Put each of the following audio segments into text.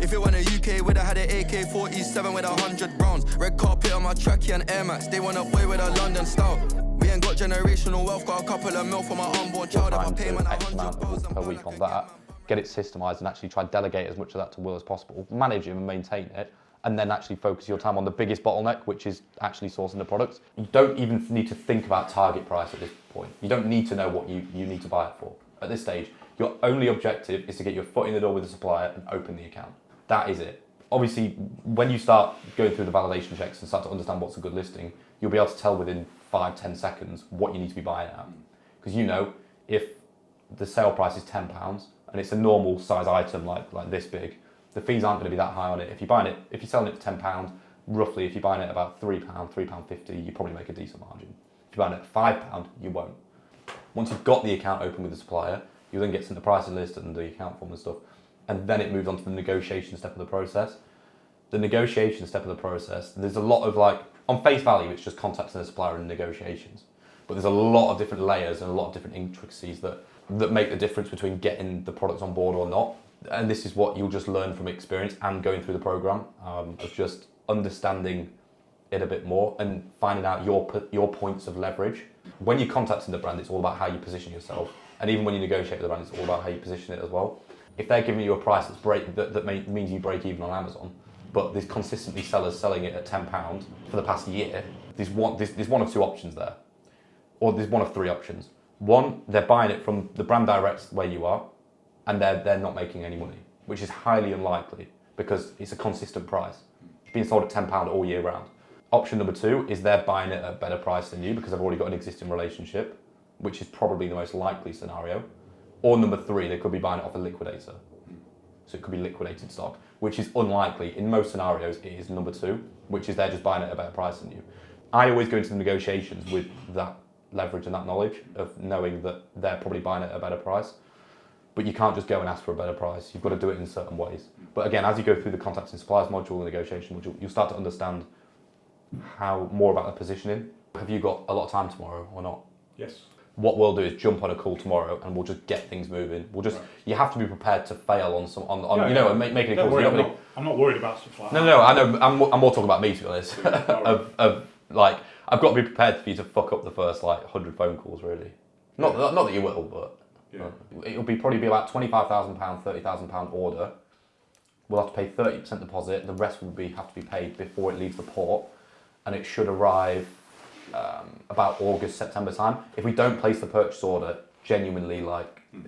If it went to UK, would I had an AK-47 with 100 rounds. Red carpet on my trackie and Air Max. They want a boy with a London style. We ain't got generational wealth, got a couple of mil for my unborn child. If I pay man 100 pounds per week on that, get it systemized and actually try and delegate as much of that to Will as possible. Manage him and maintain it, and then actually focus your time on the biggest bottleneck, which is actually sourcing the products. You don't even need to think about target price at this point. You don't need to know what you need to buy it for. At this stage, your only objective is to get your foot in the door with the supplier and open the account. That is it. Obviously, when you start going through the validation checks and start to understand what's a good listing, you'll be able to tell within 5-10 seconds what you need to be buying at. Because you know, if the sale price is £10 and it's a normal size item like this big, the fees aren't going to be that high on it. If you're selling it for £10, roughly, if you're buying it at about £3, £3.50, you probably make a decent margin. If you're buying it at £5, you won't. Once you've got the account open with the supplier, you then get sent the pricing list and the account form and stuff, and then it moves on to the negotiation step of the process. The negotiation step of the process, there's a lot of on face value, it's just contacting the supplier and negotiations. But there's a lot of different layers and a lot of different intricacies that make the difference between getting the products on board or not. And this is what you'll just learn from experience and going through the program, of just understanding it a bit more and finding out your points of leverage. When you're contacting the brand, it's all about how you position yourself. And even when you negotiate with the brand, it's all about how you position it as well. If they're giving you a price that means you break even on Amazon, but there's consistently sellers selling it at £10 for the past year, there's one of two options there. Or there's one of three options. One, they're buying it from the brand direct where you are, and they're not making any money, which is highly unlikely because it's a consistent price. It's being sold at £10 all year round. Option number two is they're buying it at a better price than you because they've already got an existing relationship, which is probably the most likely scenario. Or number three, they could be buying it off a liquidator. So it could be liquidated stock, which is unlikely. In most scenarios, it is number two, which is they're just buying it at a better price than you. I always go into the negotiations with that leverage and that knowledge of knowing that they're probably buying it at a better price. But you can't just go and ask for a better price. You've got to do it in certain ways. But again, as you go through the contacts and suppliers module, the negotiation module, you'll start to understand more about the positioning. Have you got a lot of time tomorrow or not? Yes. What we'll do is jump on a call tomorrow and we'll just get things moving. You have to be prepared to fail and making a call. I'm not worried about stuff like that. No, I know. I'm more talking about me, to be honest. I've got to be prepared for you to fuck up the first 100 phone calls, really. Not that you will, but it'll probably be about £25,000, £30,000 order. We'll have to pay 30% deposit. The rest will have to be paid before it leaves the port, and it should arrive about August, September time. If we don't place the purchase order genuinely,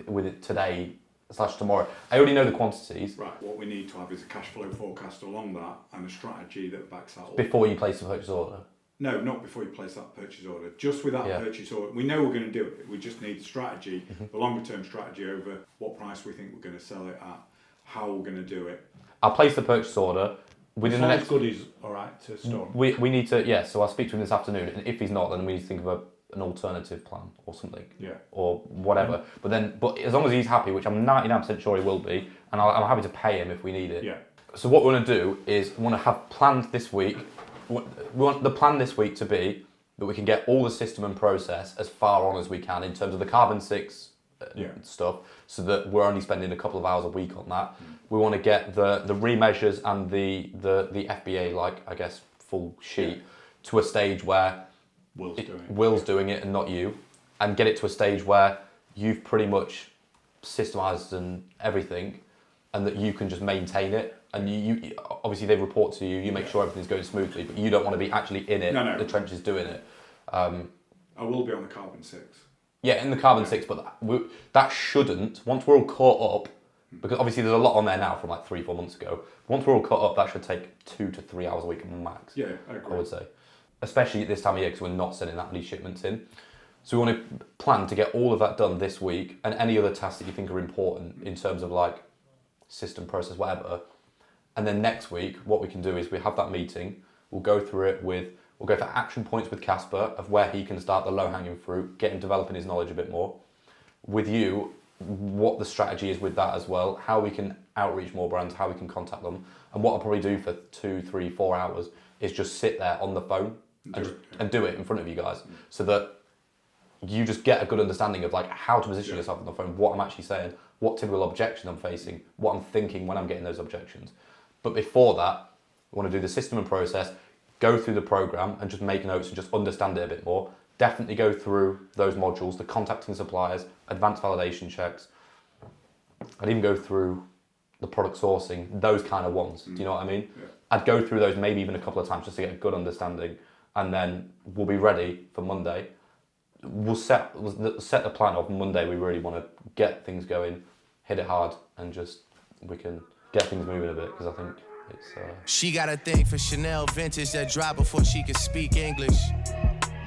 with it today/tomorrow, I already know the quantities. Right, what we need to have is a cash flow forecast along that and a strategy that backs that up. Before you place the purchase order? No, not before you place that purchase order. Just with that purchase order, we know we're going to do it. We just need strategy, a longer term strategy over what price we think we're going to sell it at, how we're going to do it. I'll place the purchase order. Within the next goodies, all right, to store. We need to, so I'll speak to him this afternoon, and if he's not, then we need to think of an alternative plan or something, or whatever. But as long as he's happy, which I'm 99% sure he will be, and I'm happy to pay him if we need it. Yeah. So what we want to do is we want to have planned this week. We want the plan this week to be that we can get all the system and process as far on as we can in terms of the carbon 6 stuff, so that we're only spending a couple of hours a week on that. We want to get the remeasures and the FBA, full sheet to a stage where Will's doing it and not you, and get it to a stage where you've pretty much systemized and everything, and that you can just maintain it. And you obviously they report to you. You make sure everything's going smoothly, but you don't want to be actually in it. No. The trenches doing it. I will be on the carbon 6. Yeah, in the carbon 6, but that shouldn't. Once we're all caught up, because obviously there's a lot on there now from 3-4 months ago. Once we're all caught up, that should take 2 to 3 hours a week max. Yeah, I agree. I would say, especially at this time of year because we're not sending that many shipments in. So we want to plan to get all of that done this week, and any other tasks that you think are important in terms of system, process, whatever. And then next week, what we can do is we have that meeting. We'll go through it we'll go for action points with Casper of where he can start the low-hanging fruit, get him developing his knowledge a bit more. With you, what the strategy is with that as well, how we can outreach more brands, how we can contact them. And what I'll probably do for 2, 3, 4 hours is just sit there on the phone and do it in front of you guys, so that you just get a good understanding of like how to position yourself on the phone, what I'm actually saying, what typical objection I'm facing, what I'm thinking when I'm getting those objections. But before that, we want to do the system and process, go through the program and just make notes and just understand it a bit more. Definitely go through those modules, the contacting suppliers, advanced validation checks, and even go through the product sourcing, those kind of ones. Do you know what I mean? Yeah. I'd go through those maybe even a couple of times just to get a good understanding, and then we'll be ready for Monday. We'll set the plan of Monday. We really want to get things going, hit it hard, and just we can get things moving a bit, because I think it's... She got a thing for Chanel vintage that dropped before she could speak English.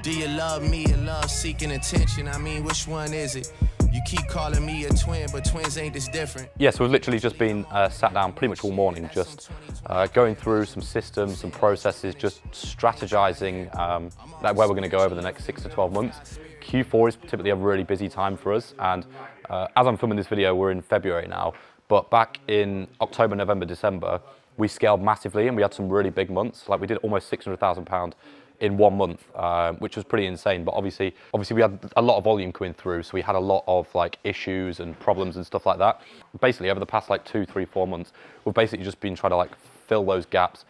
Do you love me or love seeking attention? I mean, which one is it? You keep calling me a twin, but twins ain't this different. Yeah, so we've literally just been sat down pretty much all morning, just going through some systems, some processes, just strategizing where we're going to go over the next 6 to 12 months. Q4 is typically a really busy time for us, and as I'm filming this video, we're in February now, but back in October, November, December, we scaled massively and we had some really big months. Like we did almost £600,000 in 1 month, which was pretty insane. But obviously we had a lot of volume coming through, so we had a lot of like issues and problems and stuff like that. Basically, over the past like 2, 3, 4 months, we've basically just been trying to like fill those gaps,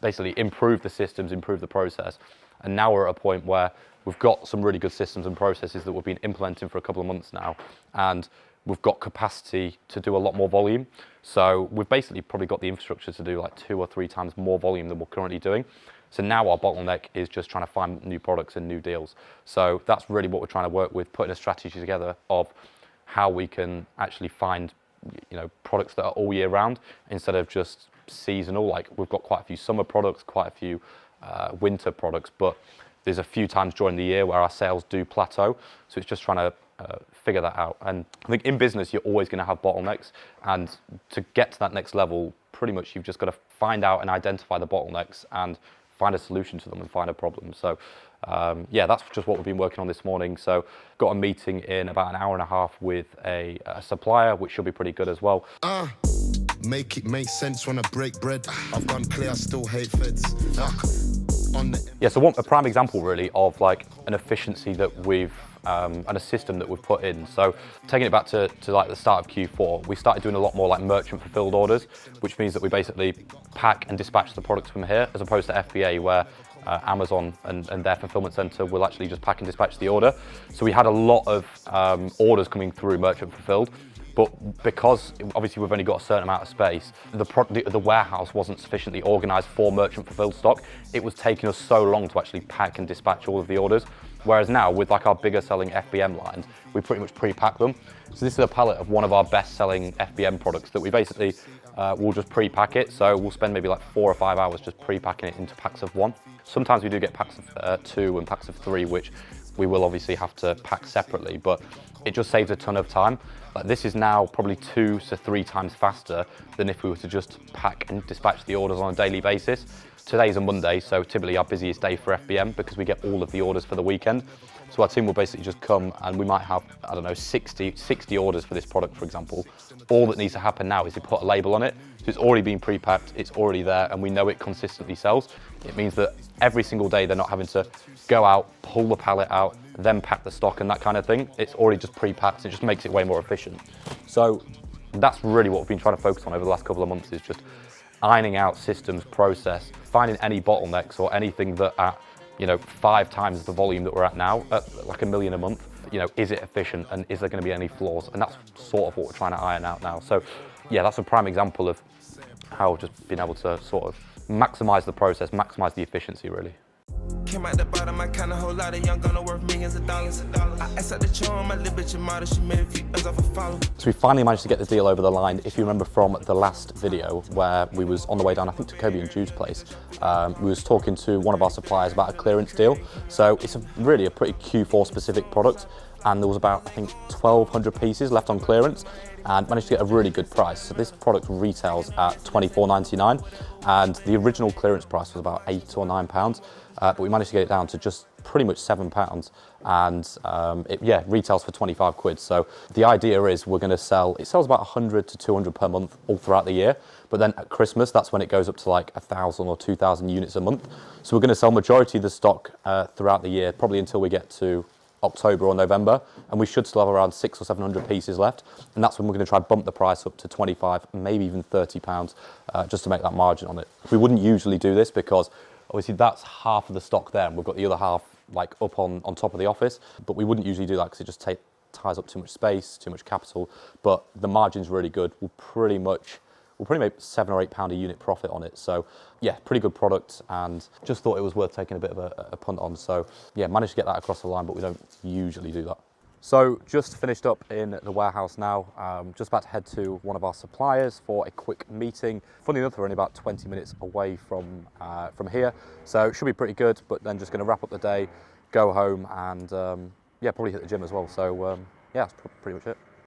basically improve the systems, improve the process. And now we're at a point where we've got some really good systems and processes that we've been implementing for a couple of months now, and we've got capacity to do a lot more volume. So we've basically probably got the infrastructure to do like 2 or 3 times more volume than we're currently doing. So now our bottleneck is just trying to find new products and new deals. So that's really what we're trying to work with, putting a strategy together of how we can actually find, you know, products that are all year round instead of just seasonal. Like we've got quite a few summer products, quite a few winter products, but there's a few times during the year where our sales do plateau. So it's just trying to figure that out. And I think in business, you're always going to have bottlenecks. And to get to that next level, pretty much you've just got to find out and identify the bottlenecks and find a solution to them and find a problem. So yeah, that's just what we've been working on this morning. So got a meeting in about an hour and a half with a supplier, which should be pretty good as well. Make it make sense when I break bread. I've gone clear, I still hate feds. Yeah, so a prime example really of like an efficiency that we've and a system that we've put in. So taking it back to like the start of Q4, we started doing a lot more like merchant fulfilled orders, which means that we basically pack and dispatch the products from here, as opposed to FBA where Amazon and their fulfillment center will actually just pack and dispatch the order. So we had a lot of orders coming through merchant fulfilled. But because obviously we've only got a certain amount of space, the warehouse wasn't sufficiently organised for merchant fulfilled stock. It was taking us so long to actually pack and dispatch all of the orders. Whereas now with like our bigger selling FBM lines, we pretty much pre-pack them. So this is a pallet of one of our best selling FBM products that we basically will just pre-pack it. So we'll spend maybe like 4 or 5 hours just pre-packing it into packs of 1. Sometimes we do get packs of 2 and packs of 3, which we will obviously have to pack separately, but it just saves a ton of time. Like this is now probably 2 to 3 times faster than if we were to just pack and dispatch the orders on a daily basis. Today's a Monday, so typically our busiest day for FBM because we get all of the orders for the weekend. So our team will basically just come and we might have, I don't know, 60 orders for this product, for example. All that needs to happen now is to put a label on it. So it's already been pre-packed, it's already there, and we know it consistently sells. It means that every single day they're not having to go out, pull the pallet out, then pack the stock and that kind of thing. It's already just pre-packed, it just makes it way more efficient. So that's really what we've been trying to focus on over the last couple of months, is just ironing out systems, process, finding any bottlenecks or anything that at, you know, 5 times the volume that we're at now, at like $1 million a month, you know, is it efficient and is there going to be any flaws? And that's sort of what we're trying to iron out now. So yeah, that's a prime example of how we've just been able to sort of maximize the process, maximize the efficiency really. Came out the bottom, I kinda whole lot of young gonna worth millions of dollars. I asked out the charm, my little bitch model, she made a few M's off a follow. So we finally managed to get the deal over the line. If you remember from the last video where we was on the way down, I think to Kobe and Jude's place, we was talking to one of our suppliers about a clearance deal. So it's really a pretty Q4 specific product, and there was about, I think, 1,200 pieces left on clearance and managed to get a really good price. So this product retails at $24.99 and the original clearance price was about £8 or £9. But we managed to get it down to just pretty much £7 and it retails for 25 quid. So the idea is we're going to sell, it sells about 100 to 200 per month all throughout the year, but then at Christmas that's when it goes up to like 1,000 or 2,000 units a month. So we're going to sell majority of the stock throughout the year, probably until we get to October or November, and we should still have around 600 or 700 pieces left, and that's when we're going to try and bump the price up to 25, maybe even 30 pounds, just to make that margin on it. We wouldn't usually do this because obviously that's half of the stock there, and we've got the other half like up on top of the office, but we wouldn't usually do that because it just ties up too much space, too much capital. But the margin's really good. We'll pretty make £7 or £8 a unit profit on it. So yeah, pretty good product, and just thought it was worth taking a bit of a punt on. So yeah, managed to get that across the line, but we don't usually do that. So just finished up in the warehouse now, just about to head to one of our suppliers for a quick meeting. Funny enough, we're only about 20 minutes away from here, so it should be pretty good, but then just gonna wrap up the day, go home, and yeah, probably hit the gym as well. So yeah, that's pretty much it.